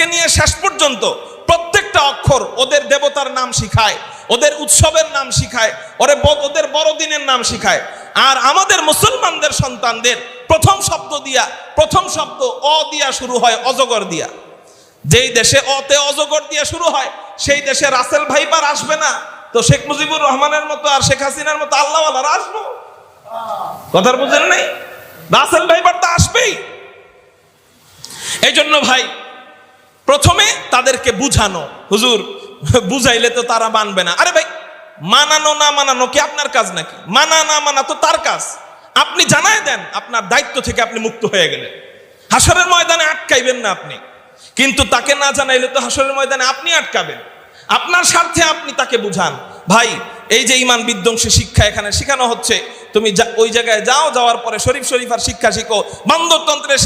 থেকে নিয়ে শেষ পর্যন্ত প্রত্যেকটা অক্ষর ওদের দেবতার নাম শিখায়, ওদের উৎসবের নাম শিখায়, ওদের বড়দিনের নাম শিখায়। আর আমাদের মুসলমানদের সন্তানদের প্রথম শব্দ অ দিয়া শুরু হয়, অজগর দিয়া। যেই দেশে অতে অজগর দিয়া শুরু হয় সেই দেশে রাসেল ভাইপার আসবে না তো শেখ মুজিবুর রহমানের মতো আর শেখ হাসিনার মতো আল্লাহওয়ালারা আসবো? কথার বুঝেন নাই? রাসেল ভাইপার তো আসবেই। এই জন্য ভাই প্রথমে তাদেরকে বুঝানো, হুজুর বুঝাইলে তো তারা মানবে না। আরে ভাই, মানানো না মানানো কি আপনার কাজ নাকি? মানা না মানা তো তার কাজ। আপনি জানায় দেন, আপনার দায়িত্ব থেকে আপনি মুক্ত হয়ে গেলেন। হাসরের ময়দানে আটকাইবেন না আপনি, কিন্তু তাকে না জানাইলে তো হাসরের ময়দানে আপনি আটকাবেন। আপনার স্বার্থে আপনি তাকে বুঝান, ভাই এই যে ঈমান বিধ্বংসী শিক্ষা এখানে শেখানো হচ্ছে, তুমি ওই জায়গায় যাও, যাওয়ার পরে শরীফ আর শিক্ষা শিখো, বান্দরতন্ত্রের